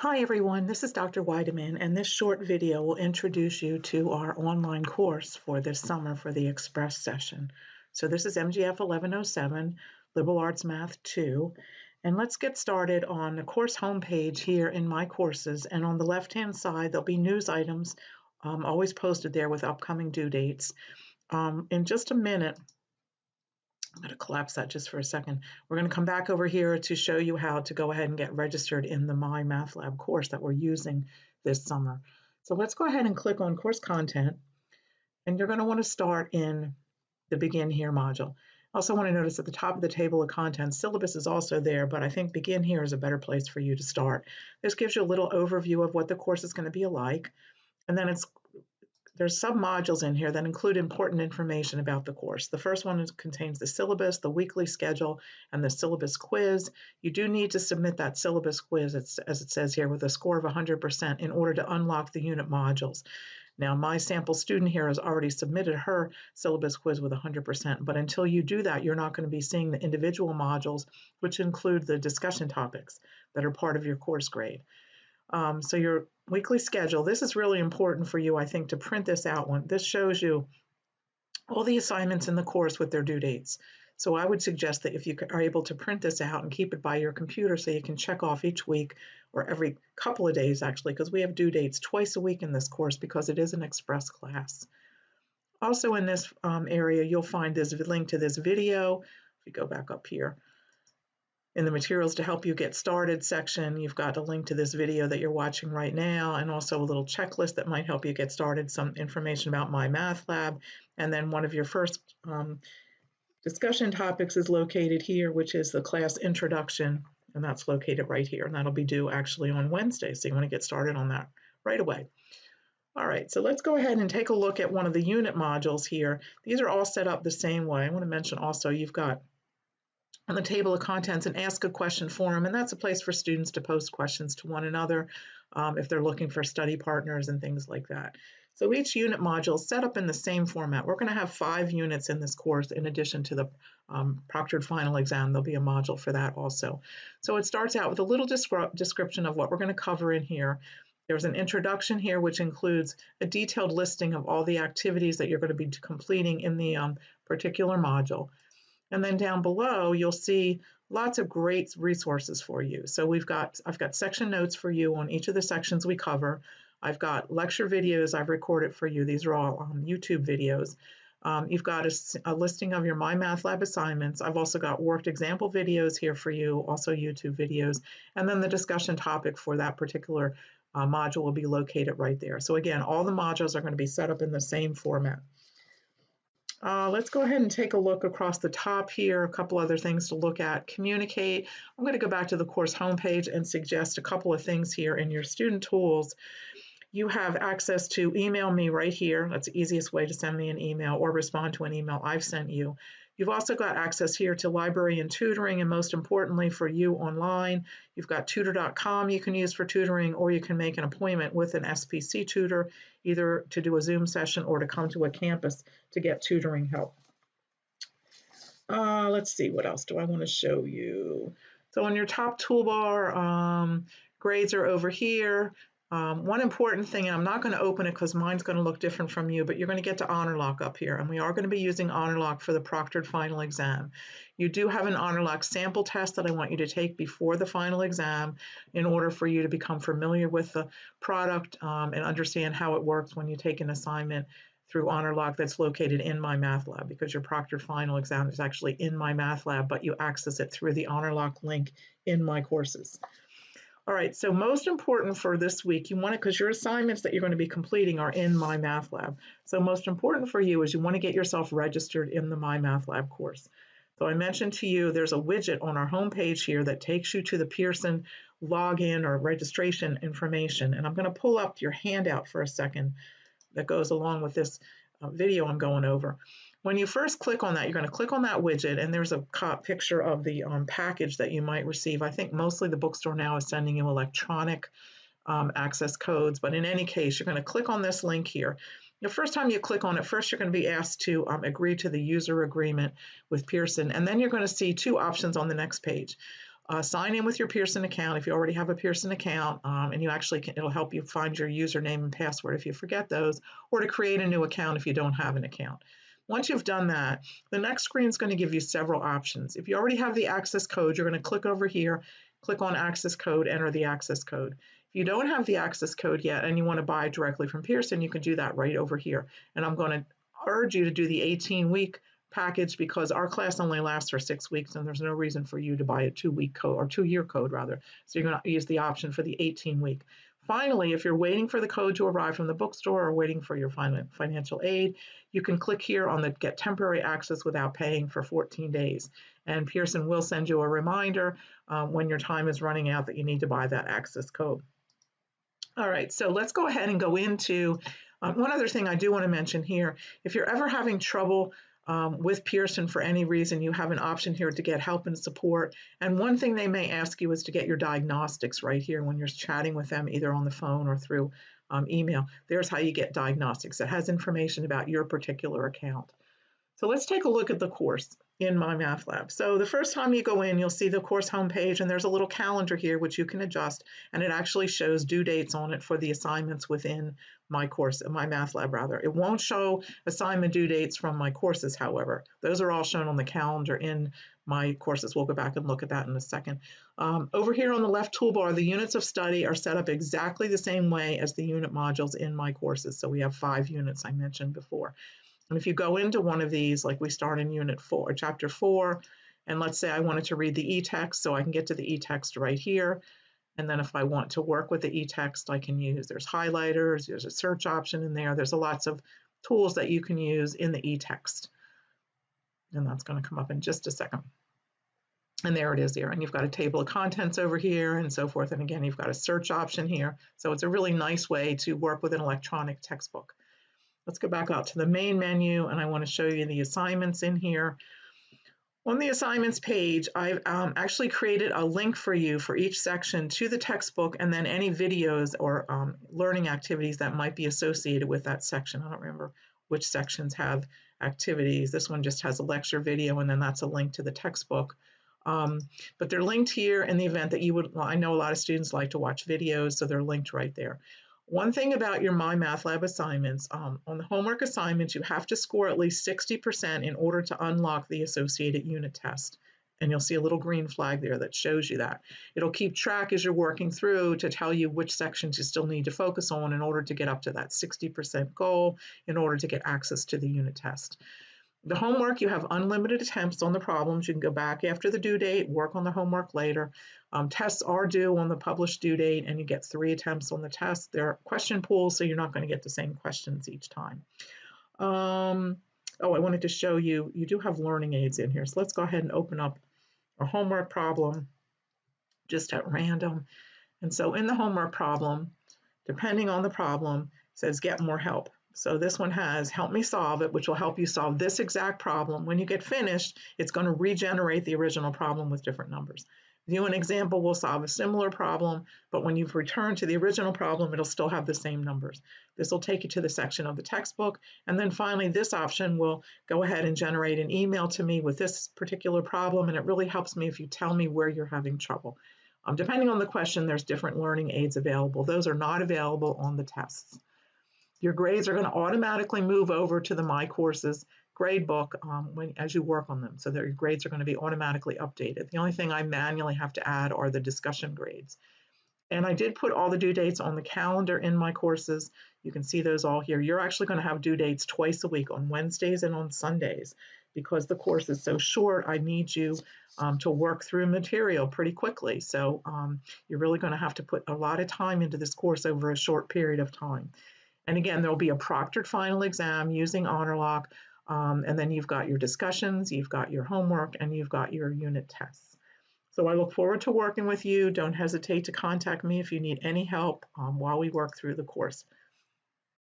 Hi everyone, this is Dr. Weideman, and this short video will introduce you to our online course for this summer for the Express session. So this is MGF1107, Liberal Arts Math 2, and let's get started on the course homepage here in My Courses, and on the left-hand side there'll be news items always posted there with upcoming due dates. In just a minute, I'm going to collapse that just for a second. We're going to come back over here to show you how to go ahead and get registered in the MyMathLab course that we're using this summer. So let's go ahead and click on course content, and you're going to want to start in the Begin Here module. I also want to notice at the top of the table of contents, syllabus is also there, but I think Begin Here is a better place for you to start. This gives you a little overview of what the course is going to be like, and then there's sub-modules in here that include important information about the course. The first one contains the syllabus, the weekly schedule, and the syllabus quiz. You do need to submit that syllabus quiz, as it says here, with a score of 100% in order to unlock the unit modules. Now, my sample student here has already submitted her syllabus quiz with 100%, but until you do that, you're not going to be seeing the individual modules, which include the discussion topics that are part of your course grade. So your weekly schedule, this is really important for you, I think, to print this out. This shows you all the assignments in the course with their due dates. So I would suggest that if you are able to print this out and keep it by your computer so you can check off each week or every couple of days, actually, because we have due dates twice a week in this course because it is an express class. Also in this area, you'll find this link to this video. If you go back up here, in the materials to help you get started section, you've got a link to this video that you're watching right now, and also a little checklist that might help you get started, some information about MyMathLab, and then one of your first discussion topics is located here, which is the class introduction, and that's located right here, and that'll be due actually on Wednesday, so you want to get started on that right away. All right, so let's go ahead and take a look at one of the unit modules here. These are all set up the same way. I want to mention also you've got on the table of contents an Ask a Question forum, and that's a place for students to post questions to one another if they're looking for study partners and things like that. So each unit module is set up in the same format. We're going to have 5 units in this course in addition to the proctored final exam. There'll be a module for that also. So it starts out with a little description of what we're going to cover in here. There's an introduction here which includes a detailed listing of all the activities that you're going to be completing in the particular module. And then down below, you'll see lots of great resources for you. So I've got section notes for you on each of the sections we cover. I've got lecture videos I've recorded for you. These are all YouTube videos. You've got a listing of your MyMathLab assignments. I've also got worked example videos here for you, also YouTube videos. And then the discussion topic for that particular module will be located right there. So again, all the modules are going to be set up in the same format. Let's go ahead and take a look across the top here, a couple other things to look at. Communicate. I'm going to go back to the course homepage and suggest a couple of things here in your student tools. You have access to email me right here. That's the easiest way to send me an email or respond to an email I've sent you. You've also got access here to library and tutoring, and most importantly for you online, you've got tutor.com you can use for tutoring, or you can make an appointment with an SPC tutor, either to do a Zoom session or to come to a campus to get tutoring help. Let's see, what else do I want to show you? So on your top toolbar, grades are over here. One important thing, and I'm not going to open it because mine's going to look different from you, but you're going to get to HonorLock up here, and we are going to be using HonorLock for the proctored final exam. You do have an HonorLock sample test that I want you to take before the final exam in order for you to become familiar with the product and understand how it works when you take an assignment through HonorLock that's located in MyMathLab, because your proctored final exam is actually in MyMathLab, but you access it through the HonorLock link in My Courses. All right, so most important for this week, you want to, because your assignments that you're going to be completing are in MyMathLab. So most important for you is you want to get yourself registered in the MyMathLab course. So I mentioned to you there's a widget on our homepage here that takes you to the Pearson login or registration information. And I'm going to pull up your handout for a second that goes along with this video I'm going over. When you first click on that, you're going to click on that widget, and there's a picture of the package that you might receive. I think mostly the bookstore now is sending you electronic access codes, but in any case, you're going to click on this link here. The first time you click on it, first you're going to be asked to agree to the user agreement with Pearson, and then you're going to see 2 options on the next page. sign in with your Pearson account if you already have a Pearson account, and it'll help you find your username and password if you forget those, or to create a new account if you don't have an account. Once you've done that, the next screen is going to give you several options. If you already have the access code, you're going to click over here, click on access code, enter the access code. If you don't have the access code yet and you want to buy directly from Pearson, you can do that right over here. And I'm going to urge you to do the 18-week package because our class only lasts for 6 weeks and there's no reason for you to buy a 2-week code or 2-year code rather. So you're going to use the option for the 18-week. Finally, if you're waiting for the code to arrive from the bookstore or waiting for your financial aid, you can click here on the Get Temporary Access Without Paying for 14 days. And Pearson will send you a reminder when your time is running out that you need to buy that access code. All right, so let's go ahead and go into one other thing I do want to mention here. If you're ever having trouble with Pearson for any reason, you have an option here to get help and support. And one thing they may ask you is to get your diagnostics right here when you're chatting with them, either on the phone or through email. There's how you get diagnostics. It has information about your particular account. So let's take a look at the course in MyMathLab. So the first time you go in, you'll see the course homepage, and there's a little calendar here which you can adjust, and it actually shows due dates on it for the assignments within my course, MyMathLab rather. It won't show assignment due dates from my courses, however. Those are all shown on the calendar in my courses. We'll go back and look at that in a second. Over here on the left toolbar, the units of study are set up exactly the same way as the unit modules in my courses. So we have 5 units I mentioned before. And if you go into one of these, like we start in Unit 4, Chapter 4, and let's say I wanted to read the e-text, so I can get to the e-text right here. And then if I want to work with the e-text, I can use, there's highlighters, there's a search option in there, there's lots of tools that you can use in the e-text. And that's going to come up in just a second. And there it is there. And you've got a table of contents over here and so forth. And again, you've got a search option here. So it's a really nice way to work with an electronic textbook. Let's go back out to the main menu, and I want to show you the assignments in here. On the assignments page, I've actually created a link for you for each section to the textbook and then any videos or learning activities that might be associated with that section. I don't remember which sections have activities. This one just has a lecture video, and then that's a link to the textbook. But they're linked here in the event that you would, well, I know a lot of students like to watch videos, so they're linked right there. One thing about your MyMathLab assignments, on the homework assignments, you have to score at least 60% in order to unlock the associated unit test. And you'll see a little green flag there that shows you that. It'll keep track as you're working through to tell you which sections you still need to focus on in order to get up to that 60% goal in order to get access to the unit test. The homework, you have unlimited attempts on the problems. You can go back after the due date, work on the homework later. Tests are due on the published due date, and you get 3 attempts on the test. There are question pools, so you're not going to get the same questions each time. I wanted to show you, you do have learning aids in here. So let's go ahead and open up a homework problem just at random. And so in the homework problem, depending on the problem, it says get more help. So this one has help me solve it, which will help you solve this exact problem. When you get finished, it's going to regenerate the original problem with different numbers. View an example will solve a similar problem, but when you've returned to the original problem, it'll still have the same numbers. This will take you to the section of the textbook. And then finally, this option will go ahead and generate an email to me with this particular problem. And it really helps me if you tell me where you're having trouble. Depending on the question, there's different learning aids available. Those are not available on the tests. Your grades are going to automatically move over to the My Courses gradebook as you work on them, so that your grades are going to be automatically updated. The only thing I manually have to add are the discussion grades. And I did put all the due dates on the calendar in my courses. You can see those all here. You're actually going to have due dates twice a week, on Wednesdays and on Sundays. Because the course is so short, I need you to work through material pretty quickly. So you're really going to have to put a lot of time into this course over a short period of time. And again, there'll be a proctored final exam using HonorLock, and then you've got your discussions, you've got your homework, and you've got your unit tests. So I look forward to working with you. Don't hesitate to contact me if you need any help while we work through the course.